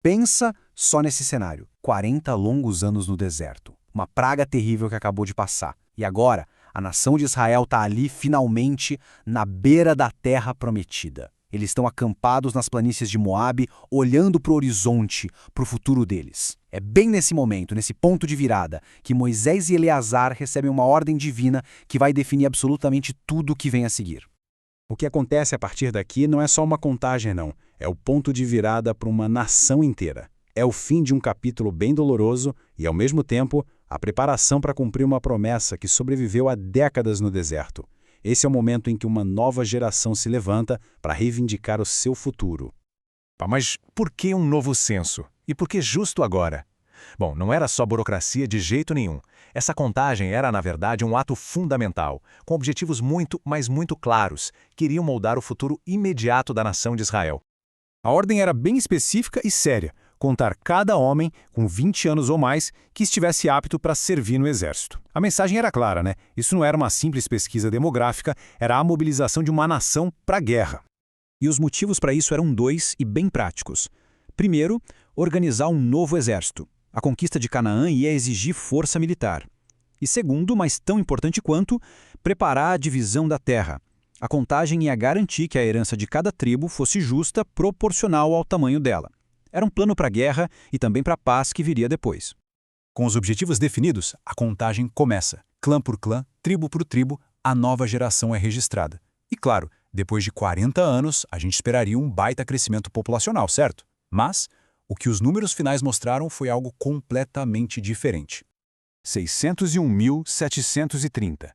Pensa só nesse cenário. 40 longos anos no deserto. Uma praga terrível que acabou de passar. E agora, a nação de Israel está ali, finalmente, na beira da terra prometida. Eles estão acampados nas planícies de Moabe, olhando para o horizonte, para o futuro deles. É bem nesse momento, nesse ponto de virada, que Moisés e Eleazar recebem uma ordem divina que vai definir absolutamente tudo o que vem a seguir. O que acontece a partir daqui não é só uma contagem, não. É o ponto de virada para uma nação inteira. É o fim de um capítulo bem doloroso e, ao mesmo tempo, a preparação para cumprir uma promessa que sobreviveu há décadas no deserto. Esse é o momento em que uma nova geração se levanta para reivindicar o seu futuro. Mas por que um novo censo? E por que justo agora? Bom, não era só burocracia de jeito nenhum. Essa contagem era, na verdade, um ato fundamental, com objetivos muito, mas muito claros, que iriam moldar o futuro imediato da nação de Israel. A ordem era bem específica e séria: contar cada homem com 20 anos ou mais que estivesse apto para servir no exército. A mensagem era clara, né? Isso não era uma simples pesquisa demográfica, era a mobilização de uma nação para a guerra. E os motivos para isso eram dois e bem práticos. Primeiro, organizar um novo exército. A conquista de Canaã ia exigir força militar. E segundo, mas tão importante quanto, preparar a divisão da terra. A contagem ia garantir que a herança de cada tribo fosse justa, proporcional ao tamanho dela. Era um plano para a guerra e também para a paz que viria depois. Com os objetivos definidos, a contagem começa. Clã por clã, tribo por tribo, a nova geração é registrada. E claro, depois de 40 anos, a gente esperaria um baita crescimento populacional, certo? Mas o que os números finais mostraram foi algo completamente diferente. 601.730.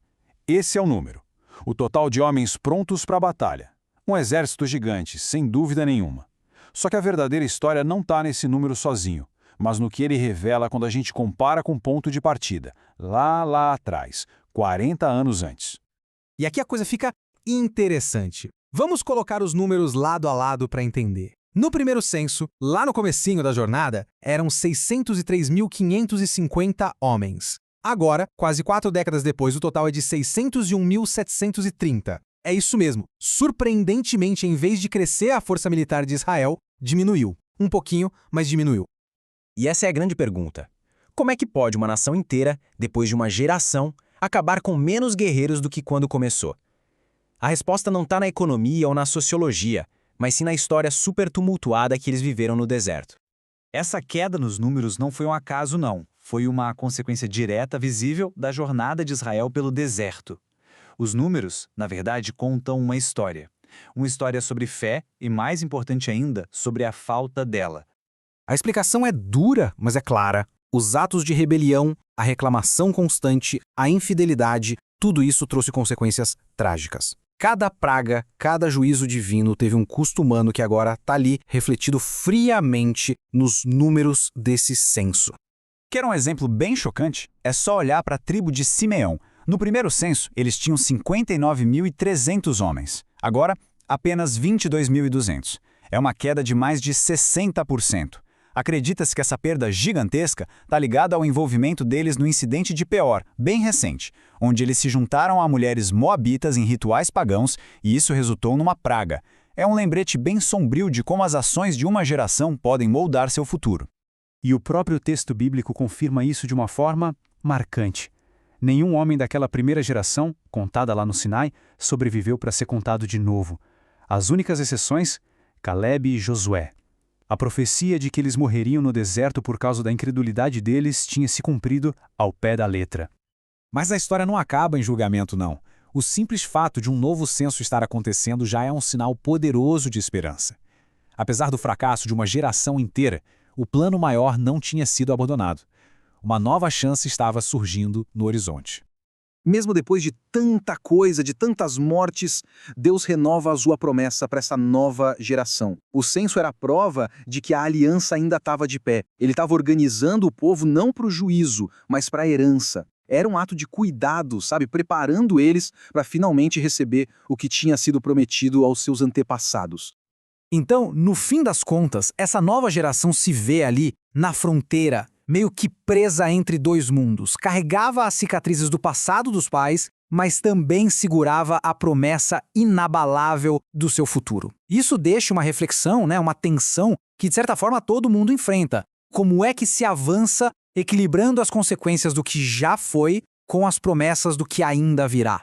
Esse é o número. O total de homens prontos para a batalha. Um exército gigante, sem dúvida nenhuma. Só que a verdadeira história não está nesse número sozinho, mas no que ele revela quando a gente compara com o ponto de partida, lá atrás, 40 anos antes. E aqui a coisa fica interessante. Vamos colocar os números lado a lado para entender. No primeiro censo, lá no comecinho da jornada, eram 603.550 homens. Agora, quase 4 décadas depois, o total é de 601.730. É isso mesmo. Surpreendentemente, em vez de crescer a força militar de Israel, diminuiu. Um pouquinho, mas diminuiu. E essa é a grande pergunta. Como é que pode uma nação inteira, depois de uma geração, acabar com menos guerreiros do que quando começou? A resposta não está na economia ou na sociologia, mas sim na história super tumultuada que eles viveram no deserto. Essa queda nos números não foi um acaso, não. Foi uma consequência direta, visível, da jornada de Israel pelo deserto. Os números, na verdade, contam uma história. Uma história sobre fé e, mais importante ainda, sobre a falta dela. A explicação é dura, mas é clara. Os atos de rebelião, a reclamação constante, a infidelidade, tudo isso trouxe consequências trágicas. Cada praga, cada juízo divino teve um custo humano que agora está ali refletido friamente nos números desse censo. Quer um exemplo bem chocante? É só olhar para a tribo de Simeão. No primeiro censo, eles tinham 59.300 homens. Agora, apenas 22.200. É uma queda de mais de 60%. Acredita-se que essa perda gigantesca está ligada ao envolvimento deles no incidente de Peor, bem recente, onde eles se juntaram a mulheres moabitas em rituais pagãos e isso resultou numa praga. É um lembrete bem sombrio de como as ações de uma geração podem moldar seu futuro. E o próprio texto bíblico confirma isso de uma forma marcante. Nenhum homem daquela primeira geração, contada lá no Sinai, sobreviveu para ser contado de novo. As únicas exceções, Caleb e Josué. A profecia de que eles morreriam no deserto por causa da incredulidade deles tinha se cumprido ao pé da letra. Mas a história não acaba em julgamento, não. O simples fato de um novo censo estar acontecendo já é um sinal poderoso de esperança. Apesar do fracasso de uma geração inteira, o plano maior não tinha sido abandonado. Uma nova chance estava surgindo no horizonte. Mesmo depois de tanta coisa, de tantas mortes, Deus renova a sua promessa para essa nova geração. O censo era a prova de que a aliança ainda estava de pé. Ele estava organizando o povo não para o juízo, mas para a herança. Era um ato de cuidado, sabe? Preparando eles para finalmente receber o que tinha sido prometido aos seus antepassados. Então, no fim das contas, essa nova geração se vê ali, na fronteira, meio que presa entre dois mundos. Carregava as cicatrizes do passado dos pais mas também segurava a promessa inabalável do seu futuro. Isso deixa uma reflexão, uma tensão que, de certa forma, todo mundo enfrenta. Como é que se avança equilibrando as consequências do que já foi com as promessas do que ainda virá?